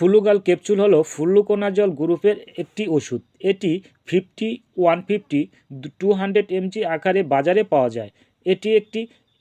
Flugal capsule হলো fluconazole গ্রুপের একটি ওষুধ। এটি 150 200 mg আকারে বাজারে পাওয়া যায়। এটি একটি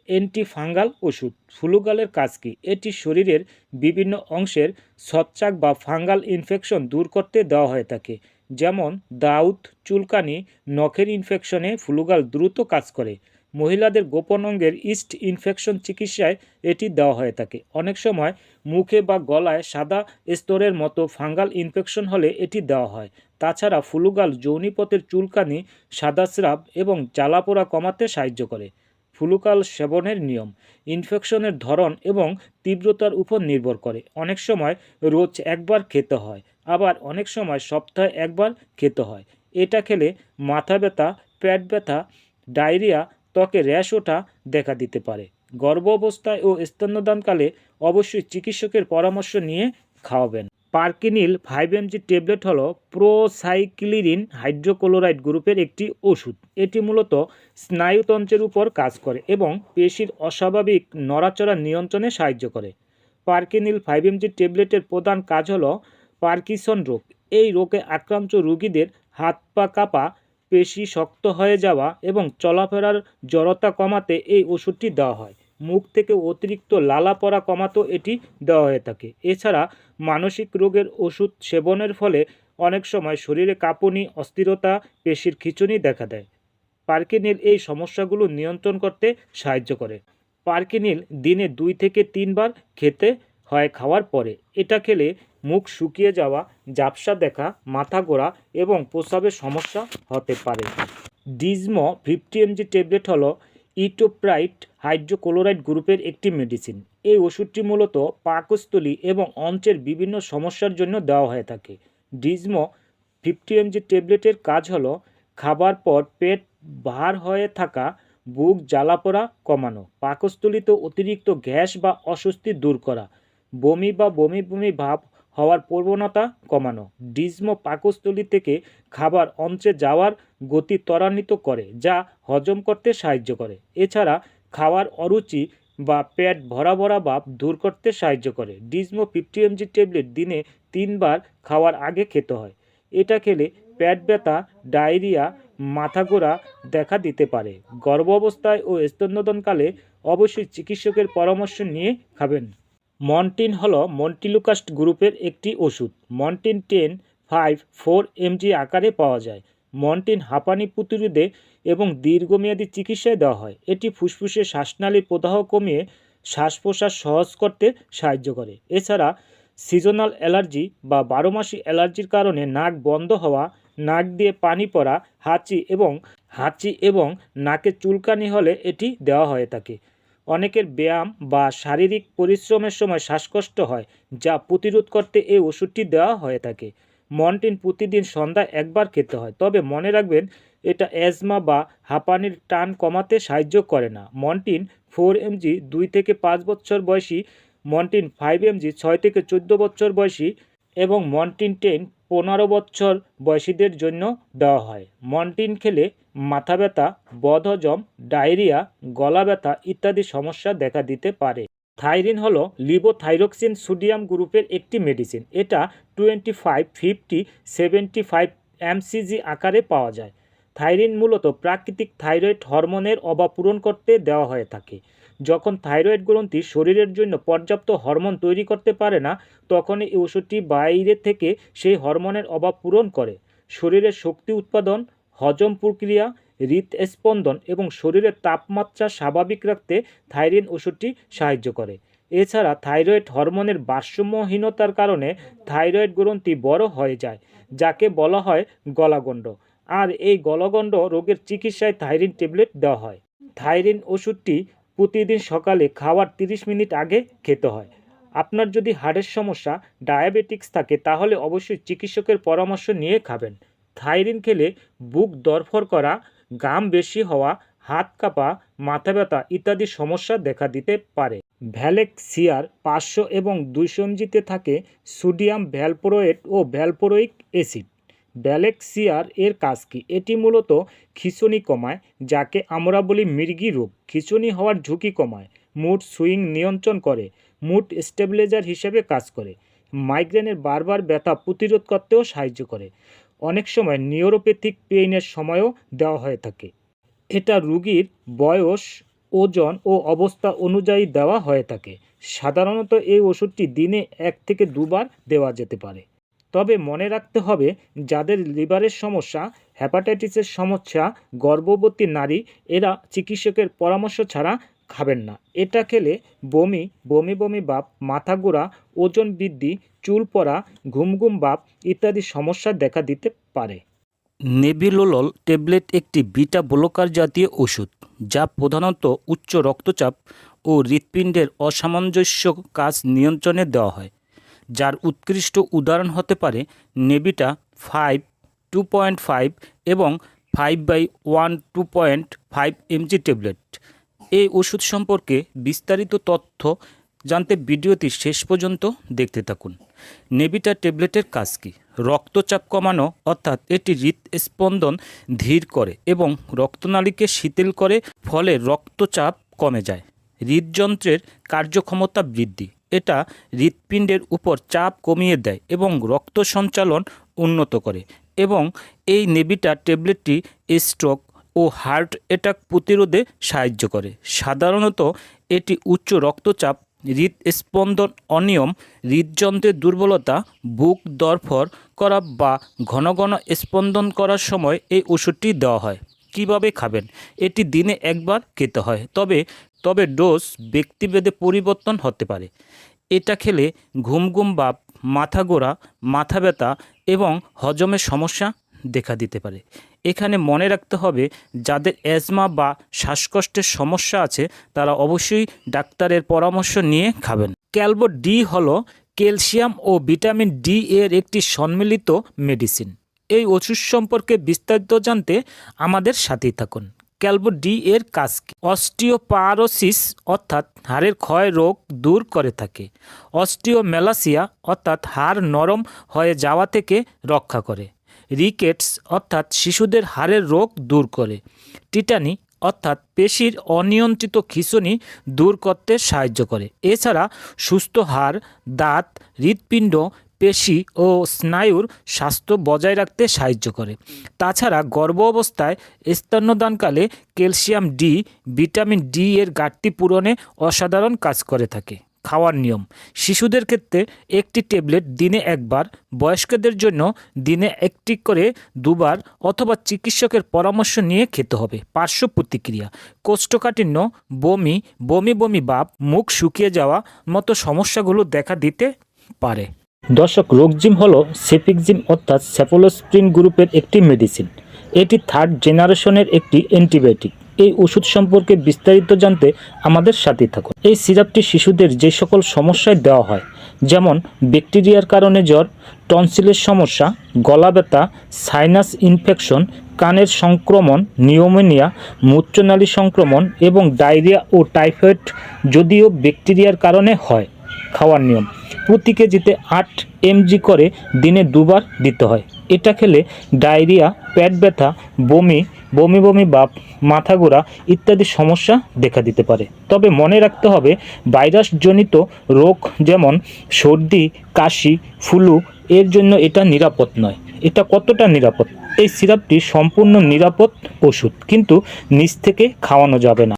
অ্যান্টিফাঙ্গাল ওষুধ। ফ্লুগালের কাজ কী? এটি শরীরের বিভিন্ন অংশের ছত্রাক বা ফাঙ্গাল ইনফেকশন দূর করতে দেওয়া হয়ে থাকে, যেমন দাউত, চুলকানি, নখের ইনফেকশনে ফ্লুগাল দ্রুত কাজ করে। মহিলাদের গোপন অঙ্গের ইস্ট ইনফেকশন চিকিৎসায় এটি দেওয়া হয়ে থাকে। অনেক সময় মুখে বা গলায় সাদা স্তরের মতো ফাঙ্গাল ইনফেকশন হলে এটি দেওয়া হয়। তাছাড়া ফ্লুগাল যৌনিপথের চুলকানি, সাদাস্রাব এবং জ্বালাপোড়া কমাতে সাহায্য করে। ফ্লুগাল সেবনের নিয়ম ইনফেকশনের ধরন এবং তীব্রতার উপর নির্ভর করে। অনেক সময় রোজ একবার খেতে হয়, আবার অনেক সময় সপ্তাহে একবার খেতে হয়। এটা খেলে মাথা ব্যথা, পেট ব্যথা, ডায়রিয়া, ত্বকে র্যাশ ওঠা দেখা দিতে পারে। গর্ভ অবস্থায় ও স্তন্যদানকালে অবশ্যই চিকিৎসকের পরামর্শ নিয়ে খাওয়াবেন। পার্কিনিল 5 mg ট্যাবলেট হলো প্রোসাইক্লিরিন হাইড্রোক্লোরাইড গ্রুপের একটি ওষুধ। এটি মূলত স্নায়ুতন্ত্রের উপর কাজ করে এবং পেশির অস্বাভাবিক নড়াচড়া নিয়ন্ত্রণে সাহায্য করে। পার্কিনিল 5 mg ট্যাবলেটের প্রধান কাজ হলো পার্কিনসন রোগ। এই রোগে আক্রান্ত রোগীদের হাত পা কাঁপা, পেশি শক্ত হয়ে যাওয়া এবং চলাফেরার জড়তা কমাতে এই ওষুধটি দেওয়া হয়। মুখ থেকে অতিরিক্ত লালা পড়া কমাতেও এটি দেওয়া হয়ে থাকে। এছাড়া মানসিক রোগের ওষুধ সেবনের ফলে অনেক সময় শরীরে কাঁপুনি, অস্থিরতা, পেশির খিঁচুনি দেখা দেয়। পার্কিনিল এই সমস্যাগুলো নিয়ন্ত্রণ করতে সাহায্য করে। পার্কিনিল দিনে 2 থেকে 3 বার খেতে হয় খাওয়ার পরে। এটা খেলে মুখ শুকিয়ে যাওয়া, ঝাপসা দেখা, মাথা ঘোরা এবং প্রস্রাবের সমস্যা হতে পারে। ডিজমো 50 mg ট্যাবলেট হলো ইটোপ্রাইট হাইড্রোক্লোরাইড গ্রুপের একটি মেডিসিন। এই ওষুধটি মূলত পাকস্থলী এবং অন্ত্রের বিভিন্ন সমস্যার জন্য দেওয়া হয়ে থাকে। ডিজমো 50 mg ট্যাবলেটের কাজ হলো খাবার পর পেট ভার হয়ে থাকা, বুক জ্বালাপোড়া কমানো, পাকস্থলীতে অতিরিক্ত গ্যাস বা অস্বস্তি দূর করা, বমি বা বমি বমি ভাব হওয়ার প্রবণতা কমানো। ডিজমো পাকস্থলী থেকে খাবার অন্ত্রে যাওয়ার গতি ত্বরান্বিত করে, যা হজম করতে সাহায্য করে। এছাড়া খাওয়ার অরুচি বা পেট ভরা ভরা ভাব দূর করতে সাহায্য করে। ডিজমো 50 mg ট্যাবলেট দিনে 3 বার খাওয়ার আগে খেতে হয়। এটা খেলে পেট ব্যথা, ডায়রিয়া, মাথা ঘোরা দেখা দিতে পারে। গর্ভ অবস্থায় ও স্তন্যদানকালে অবশ্যই চিকিৎসকের পরামর্শ নিয়ে খাবেন। মন্টিন হলো মন্টিলুকাস্ট গ্রুপের একটি ওষুধ। মন্টিন 4 mg আকারে পাওয়া যায়। মন্টিন হাঁপানি প্রতিরোধে এবং দীর্ঘমেয়াদী চিকিৎসায় দেওয়া হয়। এটি ফুসফুসে শ্বাসনালীর প্রদাহ কমিয়ে শ্বাস প্রশ্বাস সহজ করতে সাহায্য করে। এছাড়া সিজনাল অ্যালার্জি বা 12 মাসি অ্যালার্জির কারণে নাক বন্ধ হওয়া, নাক দিয়ে পানি পড়া, হাঁচি এবং নাকে চুলকানি হলে এটি দেওয়া হয়ে থাকে। অনেকের ব্যায়াম বা শারীরিক পরিশ্রমের সময় শ্বাসকষ্ট হয়, যা প্রতিরোধ করতে এই ওষুধটি দেওয়া হয়ে থাকে। মন্টিন প্রতিদিন সন্ধ্যায় একবার খেতে হয়, তবে মনে রাখবেন এটা অ্যাজমা বা হাঁপানির টান কমাতে সাহায্য করে না। মন্টিন 4 mg 2 থেকে 5 বছর বয়সী, মন্টিন 5 mg 6 থেকে 14 বছর বয়সী এবং মন্টিন 15 বছর বয়সীদের জন্য দেওয়া হয়। মন্টিন খেলে মাথা ব্যথা, বদহজম, ডায়রিয়া, গলা ব্যথা ইত্যাদি সমস্যা দেখা দিতে পারে। থাইরিন হলো লিভোথাইরক্সিন সোডিয়াম গ্রুপের একটি মেডিসিন। এটা 25, 50, 75 mcg আকারে পাওয়া যায়। থাইরিন মূলত প্রাকৃতিক থাইরয়েড হরমোনের অভাব পূরণ করতে দেওয়া হয়ে থাকে। যখন থাইরয়েড গ্রন্থি শরীরের জন্য পর্যাপ্ত হরমোন তৈরি করতে পারে না, তখন এই ওষুধটি বাইরে থেকে সেই হরমোনের অভাব পূরণ করে। শরীরের শক্তি উৎপাদন, হজম প্রক্রিয়া, হৃদস্পন্দন এবং শরীরের তাপমাত্রা স্বাভাবিক রাখতে থাইরিন ওষুধটি সাহায্য করে। এছাড়া থাইরয়েড হরমোনের ভারসাম্যহীনতার কারণে থাইরয়েড গ্রন্থি বড় হয়ে যায়, যাকে বলা হয় গলাগণ্ড। আর এই গলগণ্ড রোগের চিকিৎসায় থাইরিন ট্যাবলেট দেওয়া হয়। থাইরিন ওষুধটি প্রতিদিন সকালে খাওয়ার 30 মিনিট আগে খেতে হয়। আপনার যদি হার্টের সমস্যা, ডায়াবেটিক্স থাকে, তাহলে অবশ্যই চিকিৎসকের পরামর্শ নিয়ে খাবেন। থাইরিন খেলে বুক ধড়ফড় করা, ঘাম বেশি হওয়া, হাত কাঁপা, মাথা ব্যথা ইত্যাদি সমস্যা দেখা দিতে পারে। ভ্যালেক্সিয়ার 500 এবং 200 mg-তে থাকে সোডিয়াম ভ্যালপোরেট ও ভ্যালপোরিক অ্যাসিড। ভ্যালেক্সিয়ার এর কাজ কী? এটি মূলত খিঁচুনি কমায়, যাকে আমরা বলি মৃগী রোগ। খিঁচুনি হওয়ার ঝুঁকি কমায়, মুড সুইং নিয়ন্ত্রণ করে, মুড স্টেবিলাইজার হিসেবে কাজ করে। মাইগ্রেনের বারবার ব্যথা প্রতিরোধ করতেও সাহায্য করে। অনেক সময় নিউরোপ্যাথিক পেইনের সময়ও দেওয়া হয়ে থাকে। এটা রোগীর বয়স, ওজন ও অবস্থা অনুযায়ী দেওয়া হয়ে থাকে। সাধারণত এই ওষুধটি দিনে 1 থেকে 2 বার দেওয়া যেতে পারে। তবে মনে রাখতে হবে, যাদের লিভারের সমস্যা, হেপাটাইটিসের সমস্যা, গর্ভবতী নারী, এরা চিকিৎসকের পরামর্শ ছাড়া খাবেন না। এটা খেলে বমি, বমি বমি ভাব, মাথা ঘোরা, ওজন বৃদ্ধি, চুল পড়া, ঘুম ঘুম ভাব ইত্যাদি সমস্যা দেখা দিতে পারে। নেবিলোলল ট্যাবলেট একটি বিটা ব্লকার জাতীয় ওষুধ, যা প্রধানত উচ্চ রক্তচাপ ও হৃৎপিণ্ডের অসামঞ্জস্য কাজ নিয়ন্ত্রণে দেওয়া হয়। যার উৎকৃষ্ট উদাহরণ হতে পারে নেবিটা 5, 2.5 এবং 5/1 2.5 mg ট্যাবলেট। এই ওষুধ সম্পর্কে বিস্তারিত তথ্য জানতে ভিডিওটি শেষ পর্যন্ত দেখতে থাকুন। নেবিটা ট্যাবলেটের কাজ কী? রক্তচাপ কমানো, অর্থাৎ এটি হৃদস্পন্দন ধীর করে এবং রক্তনালীকে শিথিল করে, ফলে রক্তচাপ কমে যায়। হৃদযন্ত্রের কার্যক্ষমতা বৃদ্ধি, এটা হৃৎপিণ্ডের উপর চাপ কমিয়ে দেয় এবং রক্ত সঞ্চালন উন্নত করে। এবং এই নেবিটা ট্যাবলেটটি স্ট্রোক ও হার্ট অ্যাটাক প্রতিরোধে সাহায্য করে। সাধারণত এটি উচ্চ রক্তচাপ, হৃদস্পন্দন অনিয়ম, হৃদযন্ত্রের দুর্বলতা, বুক ধড়ফড় করা বা ঘন ঘন স্পন্দন করার সময় এই ওষুধটি দেওয়া হয়। কিভাবে খাবেন? এটি দিনে 1 বার খেতে হয়, তবে ডোজ ব্যক্তিভেদে পরিবর্তন হতে পারে। এটা খেলে ঘুম ঘুম ভাব, মাথা ঘোরা, মাথা ব্যথা এবং হজমের সমস্যা দেখা দিতে পারে। এখানে মনে রাখতে হবে, যাদের অ্যাজমা বা শ্বাসকষ্টের সমস্যা আছে তারা অবশ্যই ডাক্তারের পরামর্শ নিয়ে খাবেন। ক্যালভো ডি হলো ক্যালসিয়াম ও ভিটামিন ডি এর একটি সম্মিলিত মেডিসিন। এই ওষুধ সম্পর্কে বিস্তারিত জানতে আমাদের সাথেই থাকুন। ক্যালভো ডি এর কাজ কী? অস্টিওপারোসিস অর্থাৎ হাড়ের ক্ষয় রোগ দূর করে থাকে। অস্টিওমেলাসিয়া অর্থাৎ হাড় নরম হয়ে যাওয়া থেকে রক্ষা করে। রিকেটস অর্থাৎ শিশুদের হাড়ের রোগ দূর করে। টিটানি অর্থাৎ পেশির অনিয়ন্ত্রিত খিঁচুনি দূর করতে সাহায্য করে। এছাড়া সুস্থ হাড়, দাঁত, হৃৎপিণ্ড, পেশি ও স্নায়ুর স্বাস্থ্য বজায় রাখতে সাহায্য করে। তাছাড়া গর্ভ অবস্থায় স্তন্যদানকালে ক্যালসিয়াম ডি, ভিটামিন ডি এর ঘাটতি পূরণে অসাধারণ কাজ করে থাকে। খাওয়ার নিয়ম: শিশুদের ক্ষেত্রে 1টি ট্যাবলেট দিনে 1 বার, বয়স্কদের জন্য দিনে 1টি করে 2 বার অথবা চিকিৎসকের পরামর্শ নিয়ে খেতে হবে। পার্শ্ব প্রতিক্রিয়া: কোষ্ঠকাঠিন্য, বমি, বমি বমি ভাব, মুখ শুকিয়ে যাওয়া মতো সমস্যাগুলো দেখা দিতে পারে। দর্শক, রোগজিম হলো সেফিক্সিম অর্থাৎ সেফলোস্প্রিন গ্রুপের একটি মেডিসিন। এটি 3rd জেনারেশনের একটি অ্যান্টিবায়োটিক। এই ওষুধ সম্পর্কে বিস্তারিত জানতে আমাদের সাথেই থাকুন। এই সিরাপটি শিশুদের যে সকল সমস্যায় দেওয়া হয়, যেমন ব্যাকটেরিয়ার কারণে জ্বর, টনসিলের সমস্যা, গলা ব্যথা, সাইনাস ইনফেকশন, কানের সংক্রমণ, নিউমোনিয়া, মূত্রনালী সংক্রমণ এবং ডায়রিয়া ও টাইফয়েড যদিও ব্যাকটেরিয়ার কারণে হয়। খাওয়ার নিয়ম: প্রতি কেজিতে 8 mg করে দিনে 2 বার দিতে হয়। এটা খেলে ডায়রিয়া, পেট ব্যথা, বমি, বমি বমি ভাব, মাথা ঘোরা ইত্যাদি সমস্যা দেখা দিতে পারে। তবে মনে রাখতে হবে, ভাইরাসজনিত রোগ যেমন সর্দি, কাশি, ফ্লু এর জন্য এটা নিরাপদ নয়। এটা কতটা নিরাপদ? এই সিরাপটি সম্পূর্ণ নিরাপদ ওষুধ, কিন্তু নিজ থেকে খাওয়ানো যাবে না।